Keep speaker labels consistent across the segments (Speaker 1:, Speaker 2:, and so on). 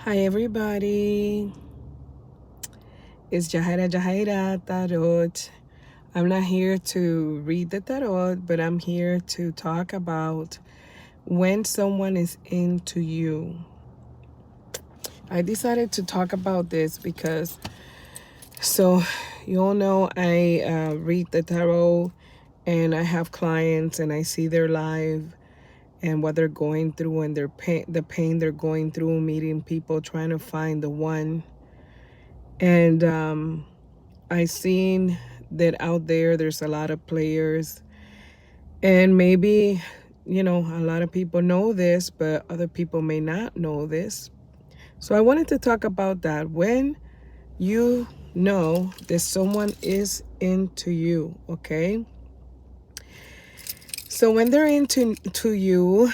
Speaker 1: Hi everybody, it's Jahaira Tarot. I'm not here to read the tarot, but I'm here to talk about when someone is into you. I decided to talk about this because, you all know I read the tarot and I have clients and I see their life and what they're going through and the pain they're going through, meeting people, trying to find the one. And I seen that out there's a lot of players, and maybe, a lot of people know this, but other people may not know this. So I wanted to talk about that. When you know that someone is into you, okay? So when they're into you,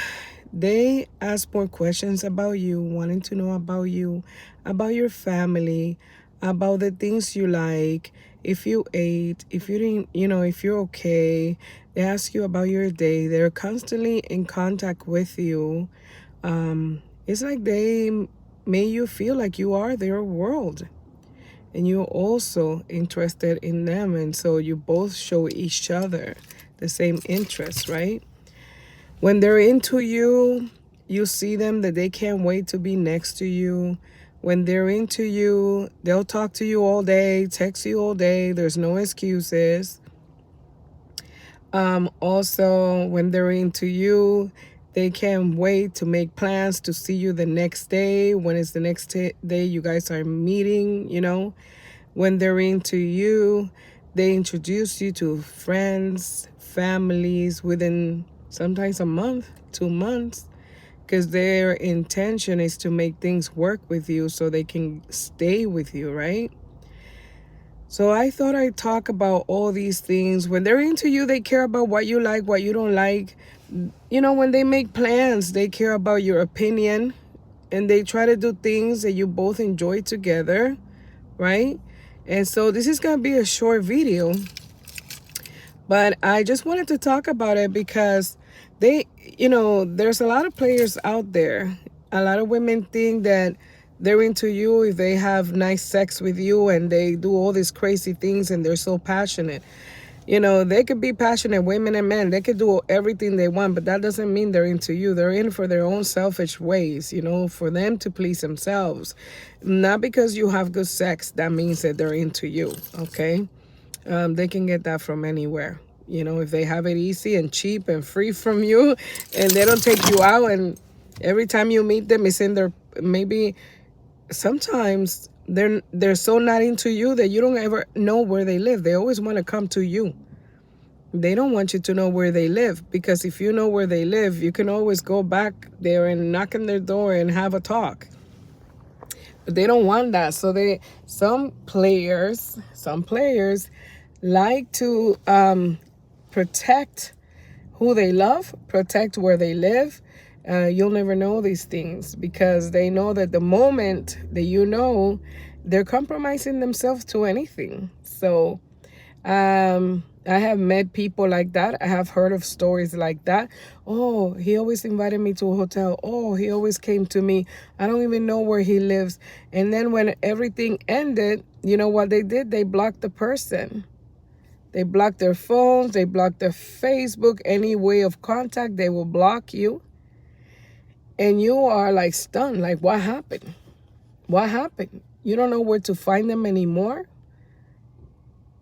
Speaker 1: they ask more questions about you, wanting to know about you, about your family, about the things you like, if you ate, if you didn't, if you're okay. They ask you about your day. They're constantly in contact with you. It's like they make you feel like you are their world. And you're also interested in them. And so you both show each other the same interest, right? When they're into you, you see them that they can't wait to be next to you. When they're into you, they'll talk to you all day, text you all day. There's no excuses. Also, when they're into you, they can't wait to make plans to see you the next day. When it's the next day you guys are meeting. When they're into you, they introduce you to friends, families within sometimes a month, 2 months, because their intention is to make things work with you so they can stay with you, right? So I thought I'd talk about all these things. When they're into you, they care about what you like, what you don't like. When they make plans, they care about your opinion, and they try to do things that you both enjoy together, right? And so this is going to be a short video, but I just wanted to talk about it because there's a lot of players out there. A lot of women think that they're into you if they have nice sex with you and they do all these crazy things and they're so passionate. They could be passionate, women and men. They could do everything they want, but that doesn't mean they're into you. They're in for their own selfish ways, for them to please themselves. Not because you have good sex, that means that they're into you, okay? They can get that from anywhere. If they have it easy and cheap and free from you, and they don't take you out, and every time you meet them, it's in their, maybe sometimes they're so not into you that you don't ever know where they live. They always want to come to you. They don't want you to know where they live, because if you know where they live, you can always go back there and knock on their door and have a talk. But they don't want that. So some players like to protect who they love, protect where they live. You'll never know these things because they know that the moment that they're compromising themselves to anything. So I have met people like that. I have heard of stories like that. Oh, he always invited me to a hotel. Oh, he always came to me. I don't even know where he lives. And then when everything ended, you know what they did? They blocked the person. They block their phones, they block their Facebook, any way of contact, they will block you. And you are like stunned, like what happened? What happened? You don't know where to find them anymore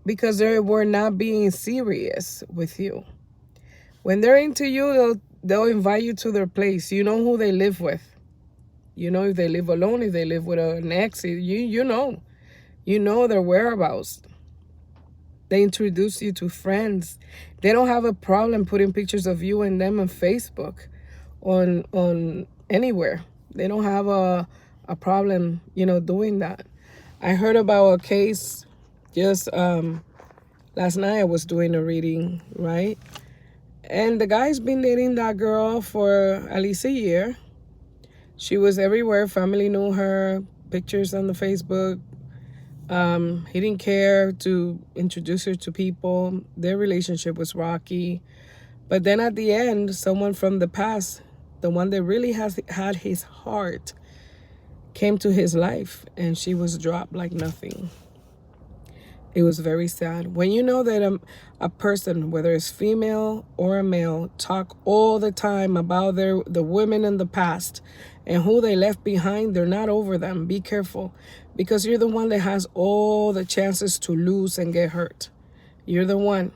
Speaker 1: because they were not being serious with you. When they're into you, they'll invite you to their place. You know who they live with. You know if they live alone, if they live with an ex, you know their whereabouts. They introduce you to friends. They don't have a problem putting pictures of you and them on Facebook, on anywhere. They don't have a problem, doing that. I heard about a case just last night. I was doing a reading, right? And the guy's been dating that girl for at least a year. She was everywhere. Family knew her, pictures on the Facebook. He didn't care to introduce her to people. Their relationship was rocky. But then at the end, someone from the past, the one that really has had his heart, came to his life and she was dropped like nothing. It was very sad. When you know that a person, whether it's female or a male, talk all the time about the women in the past and who they left behind, they're not over them. Be careful, because you're the one that has all the chances to lose and get hurt. You're the one.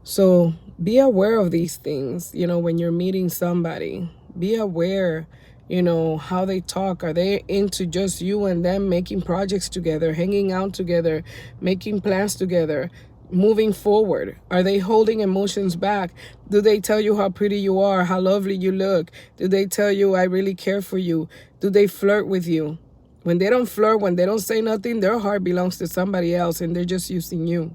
Speaker 1: So be aware of these things, when you're meeting somebody. Be aware, how they talk. Are they into just you and them making projects together, hanging out together, making plans together, moving forward? Are they holding emotions back? Do they tell you how pretty you are, how lovely you look? Do they tell you, I really care for you? Do they flirt with you? When they don't flirt, when they don't say nothing, their heart belongs to somebody else and they're just using you.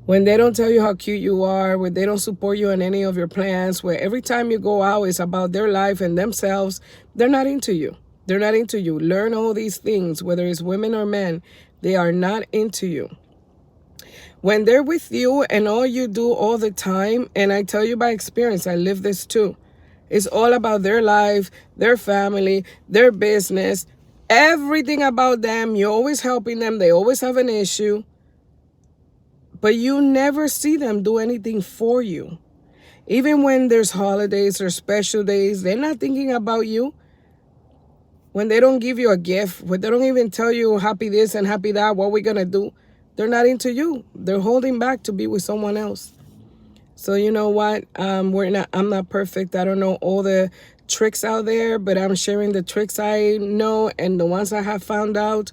Speaker 1: When they don't tell you how cute you are, when they don't support you in any of your plans, where every time you go out it's about their life and themselves, they're not into you. They're not into you. Learn all these things, whether it's women or men. They are not into you. When they're with you and all you do all the time, and I tell you by experience, I live this too. It's all about their life, their family, their business, everything about them. You're always helping them. They always have an issue. But you never see them do anything for you. Even when there's holidays or special days, they're not thinking about you. When they don't give you a gift, when they don't even tell you happy this and happy that, what we're going to do, they're not into you. They're holding back to be with someone else. So you know what? I'm not perfect. I don't know all the tricks out there, but I'm sharing the tricks I know and the ones I have found out.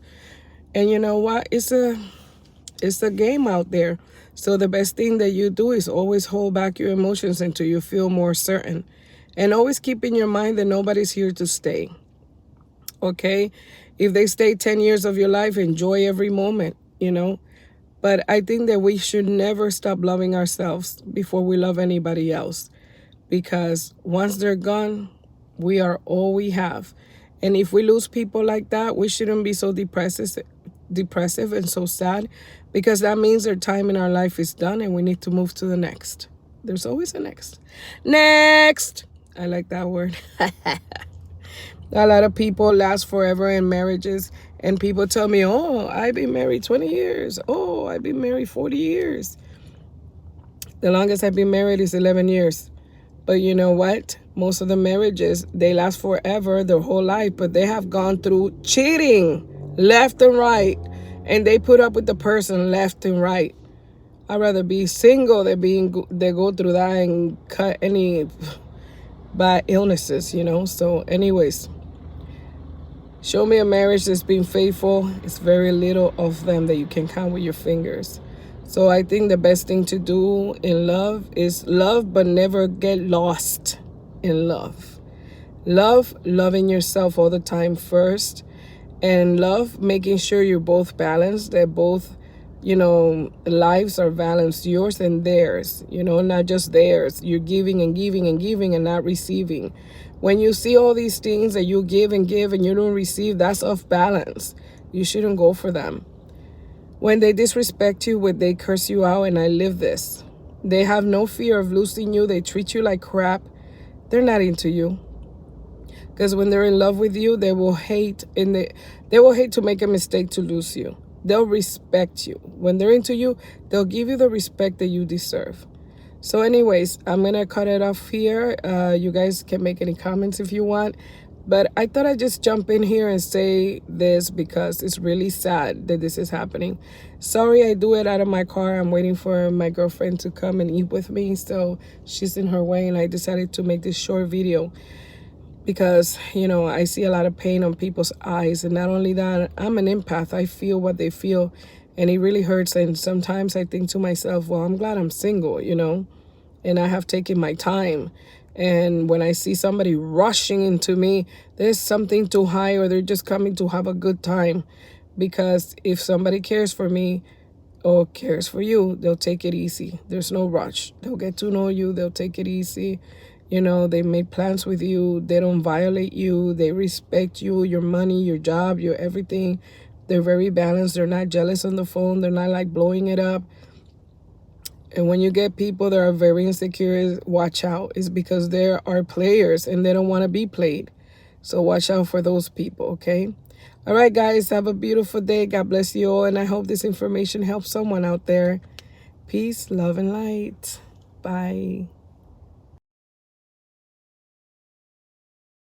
Speaker 1: And you know what? It's a game out there. So the best thing that you do is always hold back your emotions until you feel more certain. And always keep in your mind that nobody's here to stay. Okay? If they stay 10 years of your life, enjoy every moment, But I think that we should never stop loving ourselves before we love anybody else. Because once they're gone, we are all we have. And if we lose people like that, we shouldn't be so depressive and so sad, because that means their time in our life is done and we need to move to the next. There's always a next. Next! I like that word. A lot of people last forever in marriages, and people tell me, oh, I've been married 20 years. Oh, I've been married 40 years. The longest I've been married is 11 years. But you know what? Most of the marriages, they last forever, their whole life, but they have gone through cheating left and right, and they put up with the person left and right. I'd rather be single than they go through that and cut any bad illnesses, So anyways, show me a marriage that's been faithful. It's very little of them that you can count with your fingers. So I think the best thing to do in love is love, but never get lost in love. Loving yourself all the time first. And love, making sure you're both balanced, that both, lives are balanced, yours and theirs, not just theirs. You're giving and giving and giving and not receiving. When you see all these things that you give and you don't receive, that's off balance. You shouldn't go for them. When they disrespect you, when they curse you out, and I live this, they have no fear of losing you. They treat you like crap. They're not into you. Because when they're in love with you, they will hate, and they will hate to make a mistake to lose you. They'll respect you. When they're into you, they'll give you the respect that you deserve. So anyways, I'm going to cut it off here. You guys can make any comments if you want. But I thought I'd just jump in here and say this because it's really sad that this is happening. Sorry, I do it out of my car. I'm waiting for my girlfriend to come and eat with me. So she's in her way, and I decided to make this short video. Because, I see a lot of pain on people's eyes. And not only that, I'm an empath. I feel what they feel. And it really hurts. And sometimes I think to myself, well, I'm glad I'm single, And I have taken my time. And when I see somebody rushing into me, there's something too high, or they're just coming to have a good time. Because if somebody cares for me or cares for you, they'll take it easy. There's no rush. They'll get to know you. They'll take it easy. They make plans with you. They don't violate you. They respect you, your money, your job, your everything. They're very balanced. They're not jealous on the phone. They're not like blowing it up. And when you get people that are very insecure, watch out. It's because they are players and they don't want to be played. So watch out for those people, okay? All right, guys, have a beautiful day. God bless you all, and I hope this information helps someone out there. Peace, love, and light. Bye.